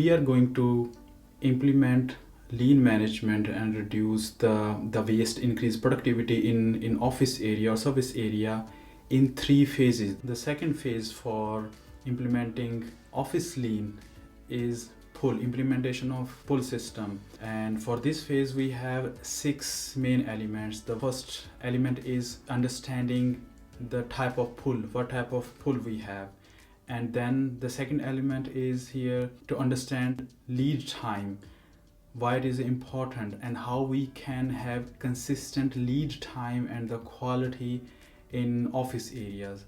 we are going to implement lean management and reduce the waste, increase productivity in office area or service area in 3 phases. The second phase for implementing office lean is implementation of pull system, and for this phase we have 6 main elements. The first element is understanding the type of pull, what type of pull we have, and then the second element is here to understand lead time, why it is important and how we can have consistent lead time and the quality in office areas.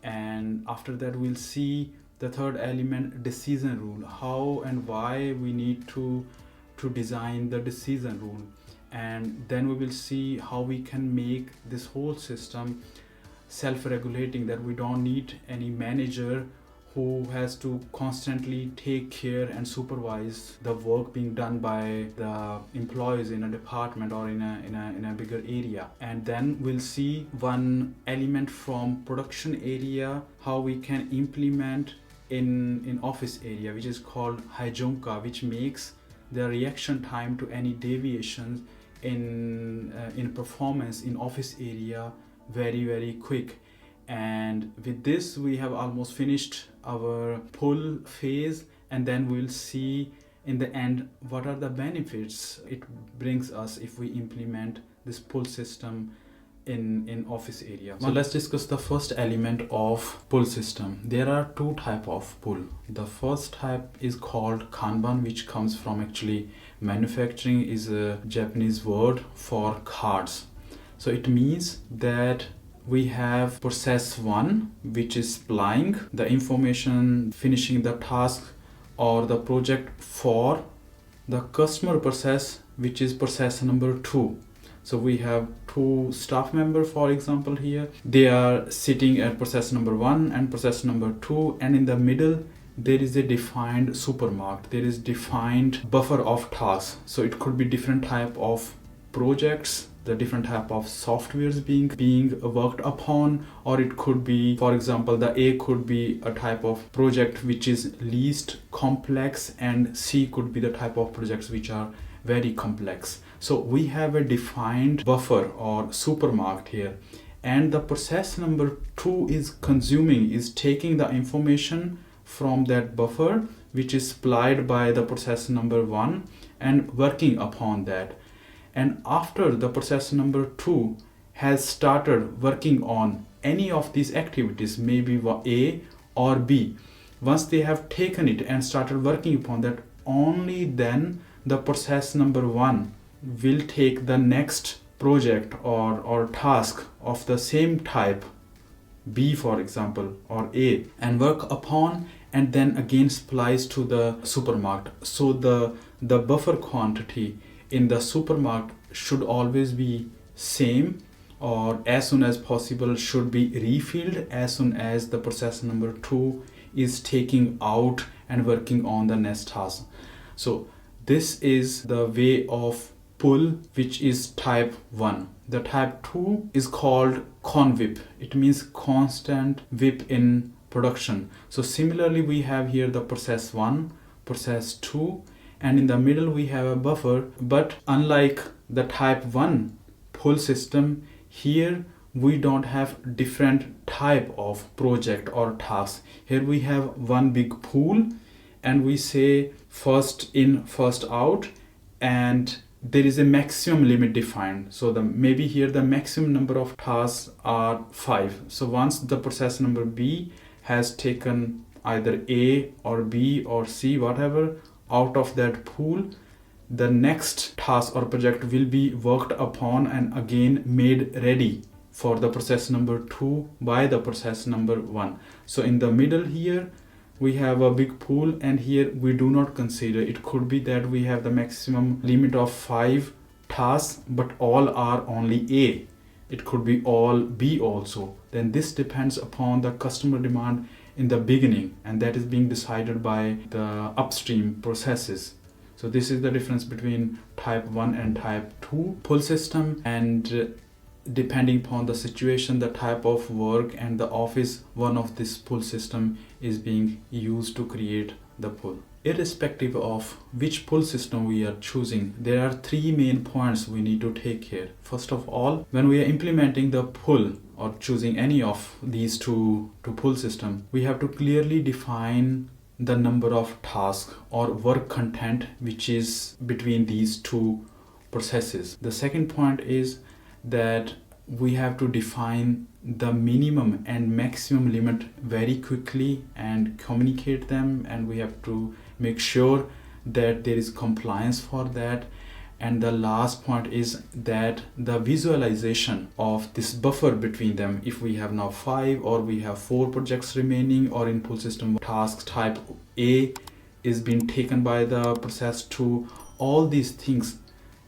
And after that we'll see the third element, decision rule, how and why we need to design the decision rule. And then we will see how we can make this whole system self-regulating, that we don't need any manager who has to constantly take care and supervise the work being done by the employees in a department or in a bigger area. And then we'll see one element from production area, how we can implement in office area, which is called Heijunka, which makes the reaction time to any deviations in performance in office area very quick. And with this we have almost finished our pull phase, and then we'll see in the end what are the benefits it brings us if we implement this pull system in office area. So let's discuss the first element of pull system. There are 2 types of pull. The first type is called Kanban, which comes from actually manufacturing, is a Japanese word for cards. So it means that we have process 1, which is supplying the information, finishing the task or the project for the customer process, which is process number 2. So we have 2 staff members, for example, here. They are sitting at process number 1 and process number 2, and in the middle there is a defined supermarket. There is defined buffer of tasks. So it could be different type of projects, the different type of softwares being worked upon, or it could be, for example, the A could be a type of project which is least complex, and C could be the type of projects which are very complex. So we have a defined buffer or supermarket here, and the process number 2 is taking the information from that buffer which is supplied by the process number 1 and working upon that. And after the process number 2 has started working on any of these activities, maybe A or B, once they have taken it and started working upon that, only then the process number 1 will take the next project or task of the same type, B for example or A, and work upon, and then again supplies to the supermarket. So the buffer quantity in the supermarket should always be same, or as soon as possible should be refilled as soon as the process number 2 is taking out and working on the next task. So this is the way of pull, which is type 1. The type 2 is called Convi. It means constant whip in production. So similarly we have here the process 1, process 2, and in the middle we have a buffer. But unlike the type 1 pull system, here we don't have different type of project or task. Here we have one big pool, and we say first in first out, and there is a maximum limit defined. So maybe here the maximum number of tasks are 5. So once the process number B has taken either A or B or C, whatever, out of that pool, the next task or project will be worked upon and again made ready for the process number 2 by the process number 1. So in the middle here we have a big pool, and here we do not consider. It could be that we have the maximum limit of 5 tasks, but all are only A. It could be all B also. Then this depends upon the customer demand in the beginning, and that is being decided by the upstream processes. So this is the difference between type 1 and type 2 pull system, and depending upon the situation, the type of work and the office, one of this pull system is being used to create the pull. Irrespective of which pull system we are choosing, there are three main points we need to take care. First of all, when we are implementing the pull or choosing any of these two pull system, we have to clearly define the number of tasks or work content which is between these two processes. The second point is that we have to define the minimum and maximum limit very quickly and communicate them, and we have to make sure that there is compliance for that. And the last point is that the visualization of this buffer between them, if we have now 5 or we have 4 projects remaining, or in pull system task type A is being taken by the process 2, all these things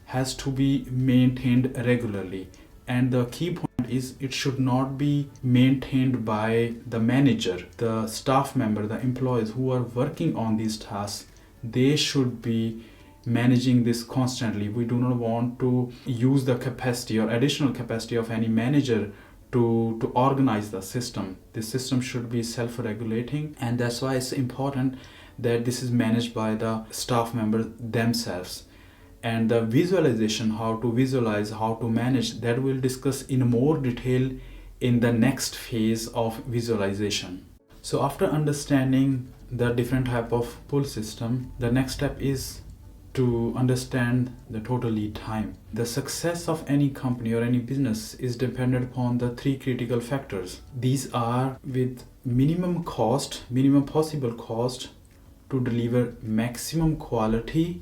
has to be maintained regularly. And the key point is it should not be maintained by the manager, the staff member, the employees who are working on these tasks. They should be managing this constantly. We do not want to use the capacity or additional capacity of any manager to organize the system. The system should be self-regulating, and that's why it's important that this is managed by the staff members themselves. And the visualization, how to visualize, how to manage, that we'll discuss in more detail in the next phase of visualization. So after understanding the different type of pull system, the next step is to understand the total lead time. The success of any company or any business is dependent upon the 3 critical factors. These are with minimum possible cost to deliver maximum quality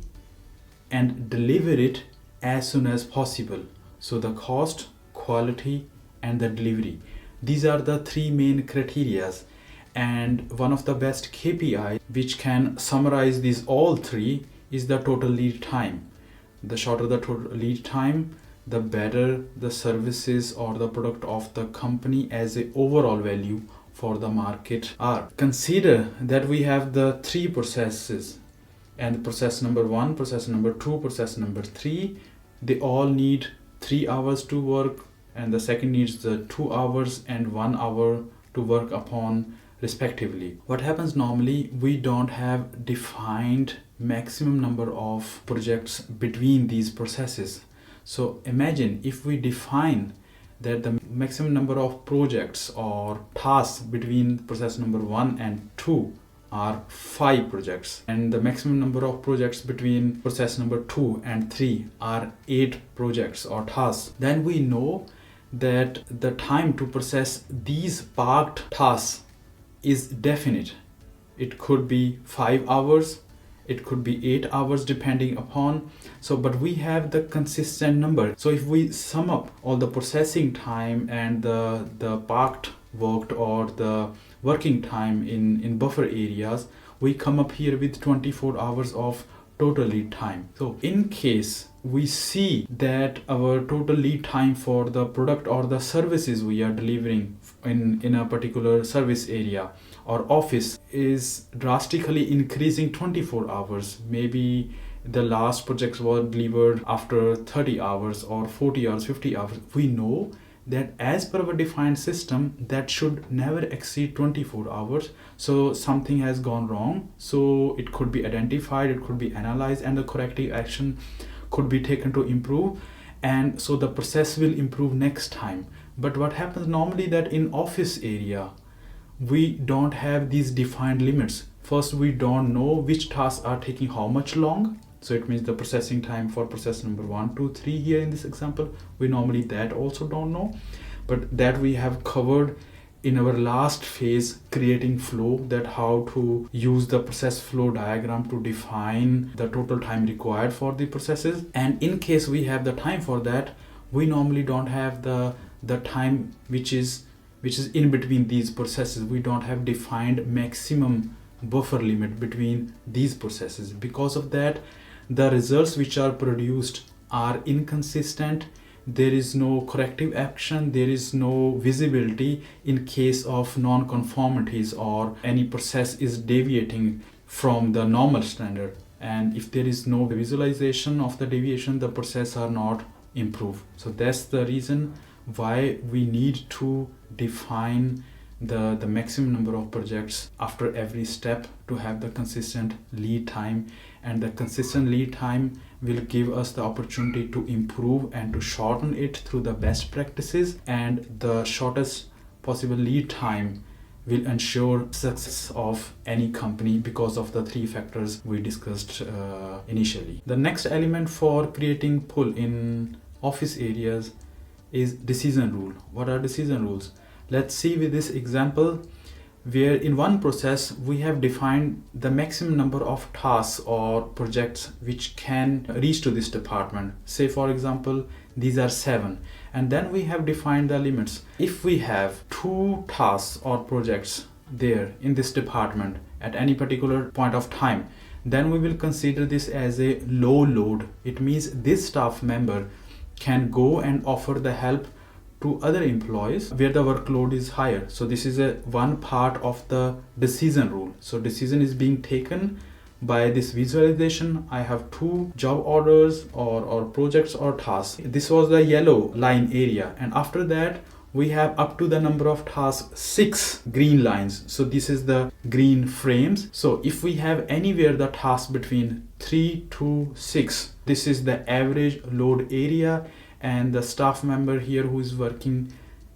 and deliver it as soon as possible. So the cost, quality, and the delivery. These are the 3 main criteria, and one of the best KPI which can summarize these all 3 is the total lead time. The shorter the total lead time, the better the services or the product of the company as a overall value for the market are. Consider that we have the 3 processes, and process number 1, process number 2, process number 3, they all need 3 hours to work, and the second needs the 2 hours and 1 hour to work upon respectively. What happens normally, we don't have defined maximum number of projects between these processes. So imagine if we define that the maximum number of projects or tasks between process number 1 and 2 are 5 projects, and the maximum number of projects between process number 2 and 3 are 8 projects or tasks, then we know that the time to process these parked tasks is definite. It could be 5 hours, it could be 8 hours depending upon. So but we have the consistent number. So if we sum up all the processing time and the parked worked or the working time in buffer areas, we come up here with 24 hours of total lead time. So in case we see that our total lead time for the product or the services we are delivering in a particular service area or office is drastically increasing 24 hours, maybe the last projects were delivered after 30 hours or 40 hours, 50 hours, we know that as per our defined system that should never exceed 24 hours. So something has gone wrong, so it could be identified, it could be analyzed, and the corrective action could be taken to improve, and so the process will improve next time. But what happens normally that in office area we don't have these defined limits. First, we don't know which tasks are taking how much long. So it means the processing time for process number 1, 2, 3 here in this example, we normally that also don't know. But that we have covered in our last phase, creating flow, that how to use the process flow diagram to define the total time required for the processes. And in case we have the time for that, we normally don't have the time which is in between these processes. We don't have defined maximum buffer limit between these processes. Because of that, the results which are produced are inconsistent. There is no corrective action, there is no visibility in case of non-conformities or any process is deviating from the normal standard. And if there is no visualization of the deviation, the process are not improved. So that's the reason why we need to define the maximum number of projects after every step to have the consistent lead time, and the consistent lead time will give us the opportunity to improve and to shorten it through the best practices, and the shortest possible lead time will ensure success of any company because of the three factors we discussed initially. The next element for creating pull in office areas is decision rule. What are decision rules? Let's see with this example where in one process we have defined the maximum number of tasks or projects which can reach to this department. Say for example, these are 7, and then we have defined the limits. If we have 2 tasks or projects there in this department at any particular point of time, then we will consider this as a low load. It means this staff member can go and offer the help to other employees where the workload is higher. So this is a one part of the decision rule. So decision is being taken by this visualization. I have 2 job orders or projects or tasks. This was the yellow line area, and after that we have up to the number of tasks 6 green lines. So this is the green frames. So if we have anywhere the task between 3 to 6, this is the average load area, and the staff member here who is working,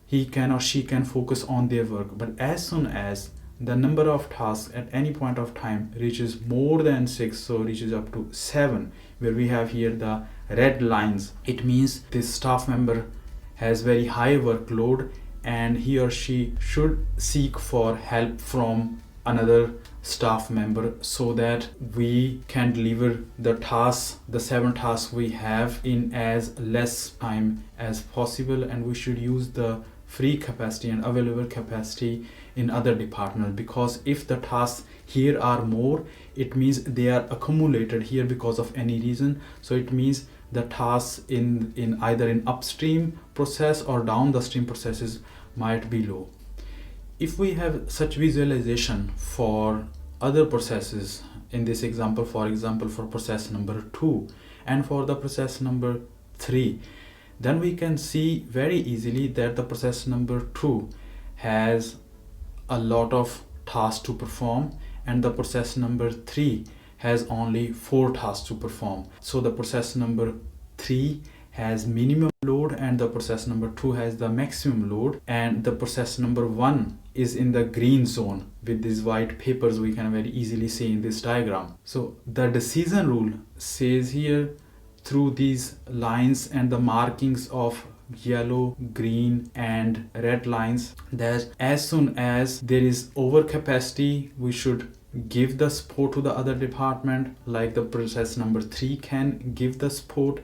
he can or she can focus on their work. But as soon as the number of tasks at any point of time reaches more than 6, so reaches up to 7, where we have here the red lines, it means this staff member has very high workload and he or she should seek for help from another staff member so that we can deliver the tasks, the 7 tasks we have, in as less time as possible, and we should use the free capacity and available capacity in other departments, because if the tasks here are more, it means they are accumulated here because of any reason. So it means the tasks in either in upstream process or down the stream processes might be low. If we have such visualization for other processes, in this example, for example, for process number 2 and for the process number 3, then we can see very easily that the process number 2 has a lot of tasks to perform, and the process number 3 has only 4 tasks to perform. So the process number 3 has minimum load and the process number 2 has the maximum load, and the process number 1 is in the green zone with these white papers we can very easily see in this diagram. So the decision rule says here through these lines and the markings of yellow, green and red lines that as soon as there is overcapacity, we should give the support to the other department, like the process number 3 can give the support,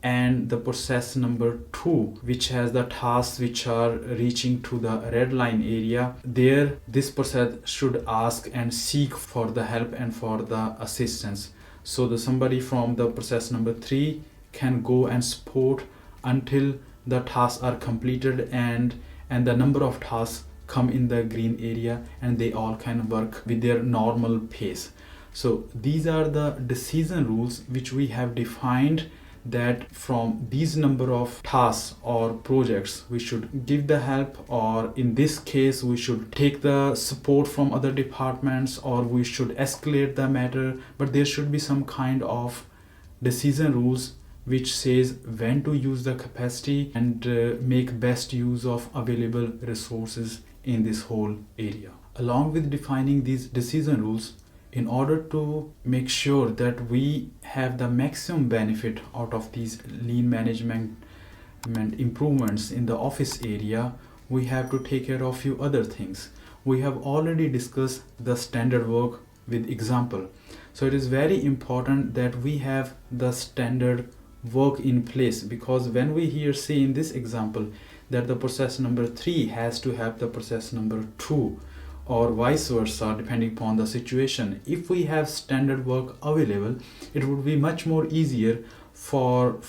and the process number 2, which has the tasks which are reaching to the red line area, there this process should ask and seek for the help and for the assistance. So the somebody from the process number 3 can go and support until the tasks are completed and the number of tasks come in the green area and they all can work with their normal pace. So these are the decision rules which we have defined, that from these number of tasks or projects we should give the help, or in this case we should take the support from other departments, or we should escalate the matter. But there should be some kind of decision rules which says when to use the capacity and make best use of available resources in this whole area. Along with defining these decision rules, in order to make sure that we have the maximum benefit out of these lean management improvements in the office area, we have to take care of few other things. We have already discussed the standard work with example. So it is very important that we have the standard work in place, because when we here see in this example that the process number 3 has to have the process number 2, or vice versa depending upon the situation, if we have standard work available, it would be much more easier for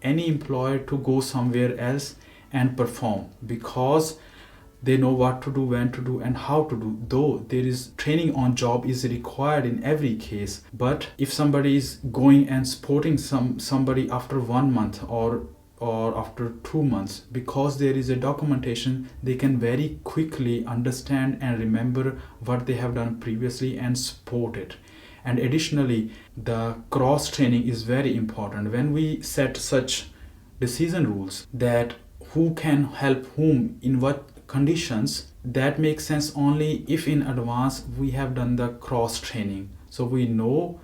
any employer to go somewhere else and perform, because they know what to do, when to do and how to do. Though there is training on job is required in every case, but if somebody is going and supporting somebody after 1 month or or after 2 months. Because there is a documentation, they can very quickly understand and remember what they have done previously and support it. And additionally, the cross training is very important. When we set such decision rules that who can help whom in what conditions, that makes sense only if in advance we have done the cross training. So we know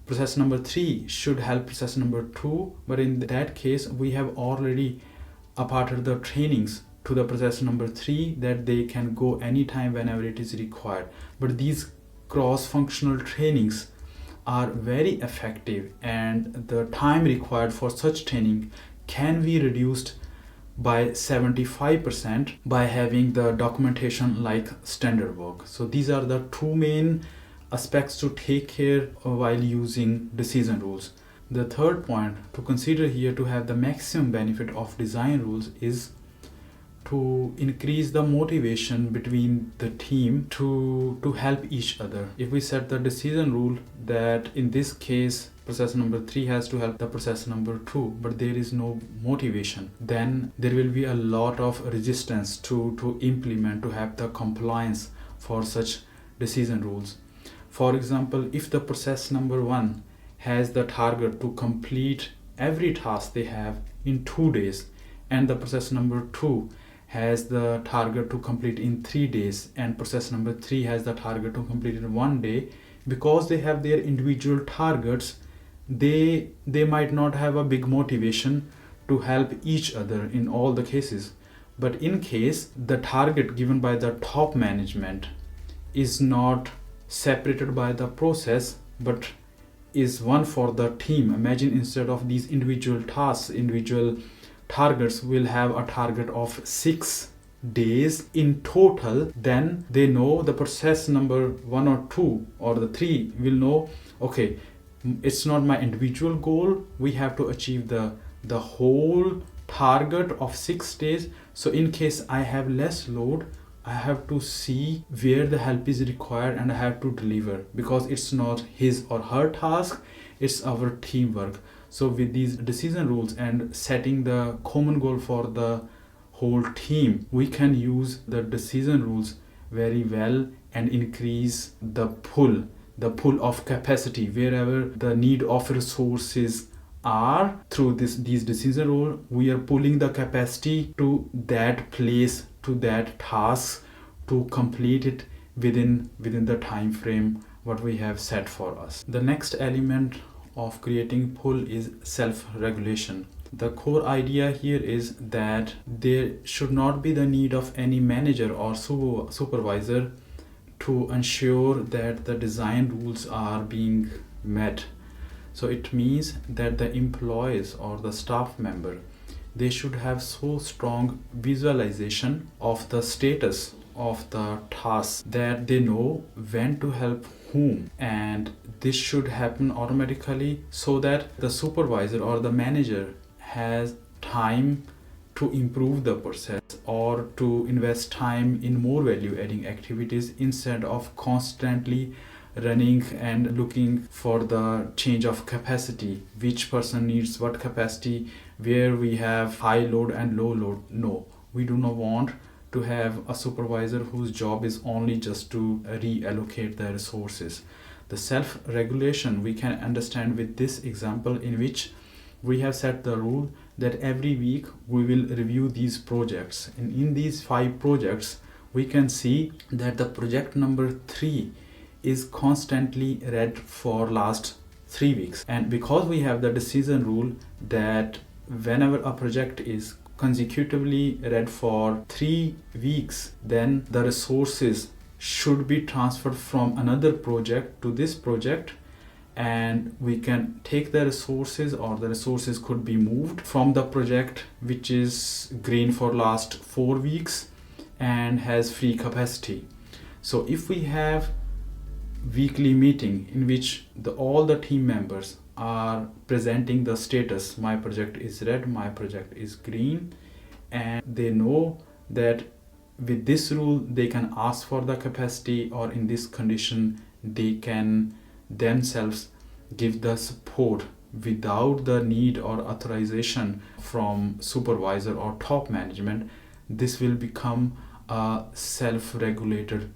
process number 3 should help process number 2, but in that case we have already imparted the trainings to the process number 3 that they can go anytime whenever it is required. But these cross-functional trainings are very effective, and the time required for such training can be reduced by 75% by having the documentation like standard work. So these are the two main aspects to take care while using decision rules. The third point to consider here to have the maximum benefit of design rules is to increase the motivation between the team to help each other. If we set the decision rule that in this case process number 3 has to help the process number 2, but there is no motivation, then there will be a lot of resistance to implement, to have the compliance for such decision rules. For example, if the process number 1 has the target to complete every task they have in 2 days, and the process number 2 has the target to complete in 3 days, and process number 3 has the target to complete in 1 day, because they have their individual targets, they might not have a big motivation to help each other in all the cases. But in case the target given by the top management is not separated by the process but is one for the team, imagine instead of these individual tasks, individual targets will have a target of 6 days in total, then they know the process number 1 or 2 or the 3 will know, okay, it's not my individual goal, we have to achieve the whole target of 6 days. So in case I have less load, I have to see where the help is required and I have to deliver, because it's not his or her task, it's our teamwork. So with these decision rules and setting the common goal for the whole team, we can use the decision rules very well and increase the pull of capacity wherever the need of resources are. Through these decision rule, we are pulling the capacity to that place, to that task, to complete it within the time frame what we have set for us. The next element of creating pull is self-regulation. The core idea here is that there should not be the need of any manager or supervisor to ensure that the design rules are being met. So it means that the employees or the staff member, they should have so strong visualization of the status of the task that they know when to help whom, and this should happen automatically so that the supervisor or the manager has time to improve the process or to invest time in more value adding activities instead of constantly running and looking for the change of capacity, which person needs what capacity, where we have high load and low load. No, we do not want to have a supervisor whose job is only just to reallocate the resources. The self-regulation we can understand with this example, in which we have set the rule that every week we will review these projects, and in these 5 projects we can see that the project number 3 is constantly read for last 3 weeks. And because we have the decision rule that whenever a project is consecutively read for 3 weeks, then the resources should be transferred from another project to this project, and we can take the resources, or the resources could be moved from the project which is green for last 4 weeks and has free capacity. So if we have weekly meeting in which all the team members are presenting the status, my project is red, my project is green, and they know that with this rule they can ask for the capacity, or in this condition they can themselves give the support without the need or authorization from supervisor or top management, this will become a self-regulated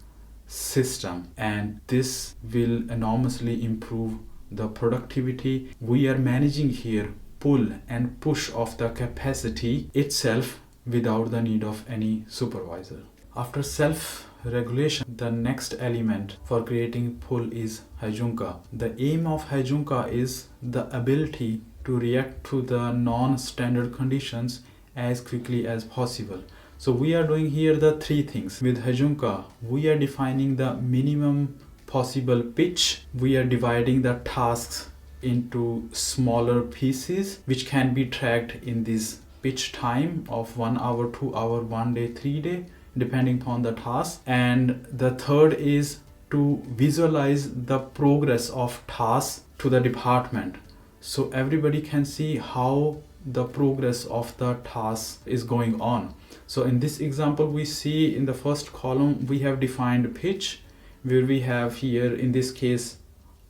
system, and this will enormously improve the productivity. We are managing here pull and push of the capacity itself without the need of any supervisor. After self-regulation, the next element for creating pull is Heijunka. The aim of Heijunka is the ability to react to the non-standard conditions as quickly as possible. So we are doing here the three things. With Heijunka, we are defining the minimum possible pitch. We are dividing the tasks into smaller pieces which can be tracked in this pitch time of 1 hour, 2 hour, 1 day, 3 day, depending upon the task. And the third is to visualize the progress of tasks to the department, so everybody can see how the progress of the task is going on. So in this example, we see in the first column we have defined pitch, where we have here in this case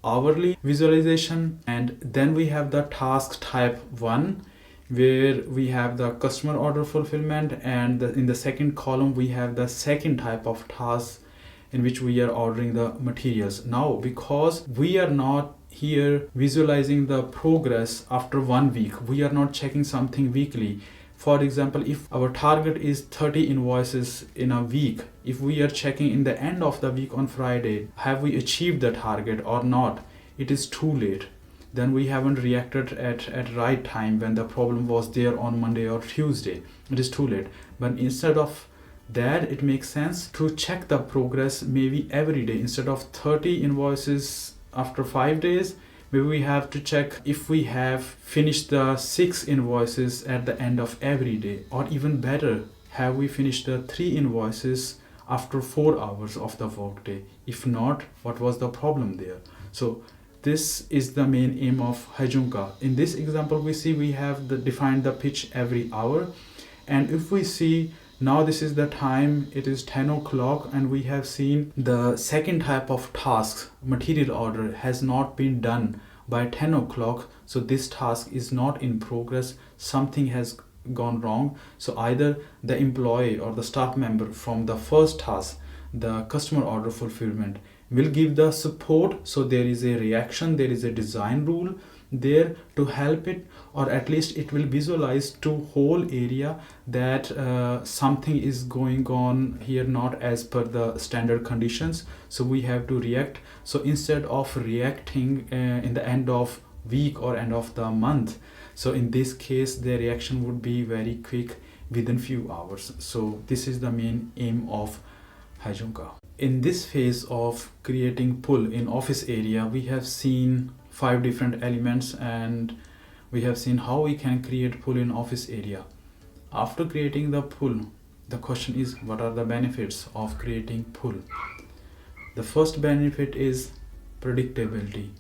hourly visualization, and then we have the task type 1, where we have the customer order fulfillment, and in the second column we have the second type of task in which we are ordering the materials. Now, because we are not here visualizing the progress after 1 week, we are not checking something weekly. For example, if our target is 30 invoices in a week, if we are checking in the end of the week on Friday, have we achieved the target or not, it is too late. Then we haven't reacted at right time when the problem was there on Monday or Tuesday. It is too late. But instead of that, it makes sense to check the progress maybe every day. Instead of 30 invoices after 5 days, maybe we have to check if we have finished the 6 invoices at the end of every day, or even better, have we finished the 3 invoices after 4 hours of the workday? If not, what was the problem there? So this is the main aim of Heijunka. In this example, we see we have defined the pitch every hour, and if we see now this is the time, it is 10 o'clock, and we have seen the second type of tasks, material order, has not been done by 10 o'clock. So this task is not in progress. Something has gone wrong. So either the employee or the staff member from the first task, the customer order fulfillment, will give the support. So there is a reaction, there is a design rule there to help it, or at least it will visualize to whole area that something is going on here not as per the standard conditions, so we have to react. So instead of reacting in the end of week or end of the month, so in this case the reaction would be very quick within few hours. So this is the main aim of Heijunka. In this phase of creating pull in office area, we have seen 5 different elements, and we have seen how we can create pull in office area. After creating the pull, the question is, what are the benefits of creating pull? The first benefit is predictability.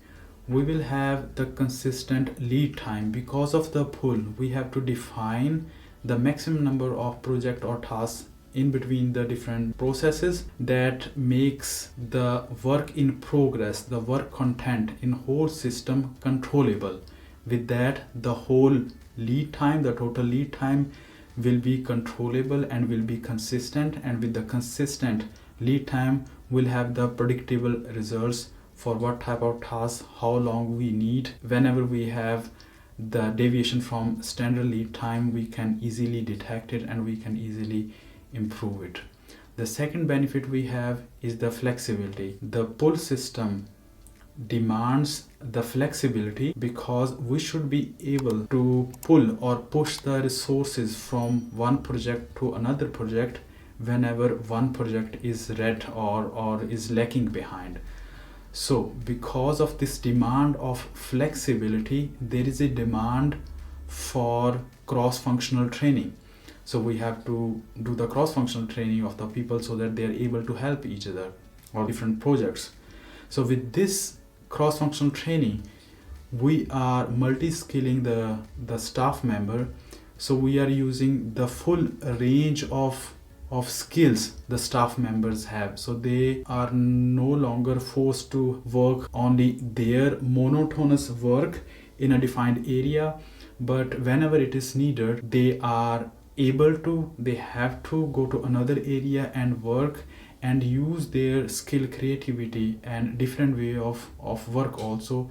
We will have the consistent lead time. Because of the pull, we have to define the maximum number of project or tasks in between the different processes that makes the work in progress, the work content in whole system controllable. With that, the whole lead time, the total lead time will be controllable and will be consistent, and with the consistent lead time we'll have the predictable results for what type of task, how long we need. Whenever we have the deviation from standard lead time, we can easily detect it and we can easily improve it. The second benefit we have is the flexibility. The pull system demands the flexibility because we should be able to pull or push the resources from one project to another project whenever one project is red or is lacking behind. So because of this demand of flexibility, there is a demand for cross-functional training. So we have to do the cross-functional training of the people so that they are able to help each other or different projects. So with this cross-functional training, we are multi-skilling the staff member. So we are using the full range of skills the staff members have. So they are no longer forced to work only their monotonous work in a defined area, but whenever it is needed, they have to go to another area and work and use their skill, creativity and different way of work also,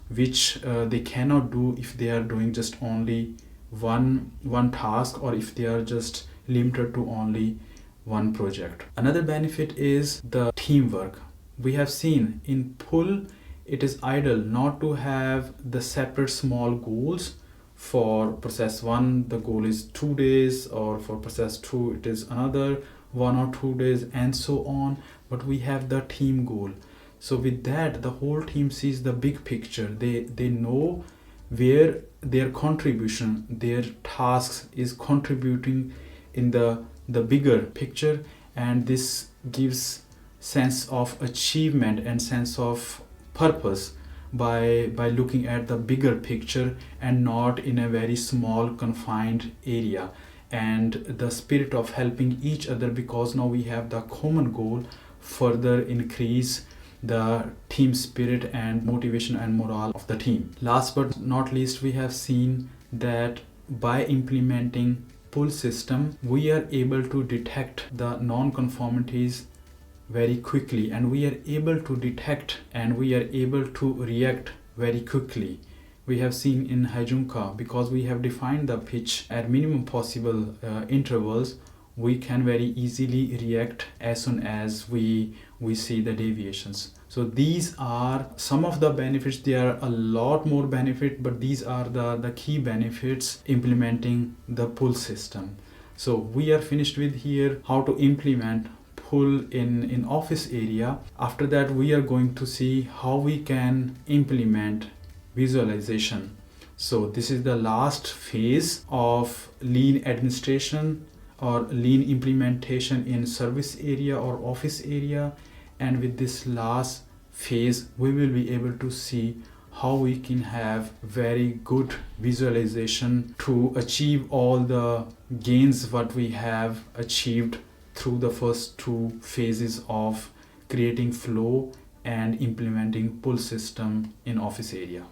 which they cannot do if they are doing just only one task, or if they are just limited to only one project. Another benefit is the teamwork. We have seen in pull, it is ideal not to have the separate small goals. For process 1 the goal is 2 days, or for process 2 it is another 1 or 2 days, and so on, but we have the team goal. So with that, the whole team sees the big picture. They know where their contribution, their tasks is contributing in the bigger picture, and this gives sense of achievement and sense of purpose by looking at the bigger picture and not in a very small confined area, and the spirit of helping each other, because now we have the common goal, further increase the team spirit and motivation and morale of the team. Last but not least, we have seen that by implementing pull system, we are able to detect the non-conformities very quickly, and we are able to detect and we are able to react very quickly. We have seen in Heijunka, because we have defined the pitch at minimum possible intervals, we can very easily react as soon as we see the deviations. So these are some of the benefits. There are a lot more benefits, but these are the key benefits implementing the pull system. So we are finished with here how to implement pull in office area. After that, we are going to see how we can implement visualization. So this is the last phase of lean administration or lean implementation in service area or office area, and with this last phase we will be able to see how we can have very good visualization to achieve all the gains what we have achieved through the first 2 phases of creating flow and implementing pull system in office area.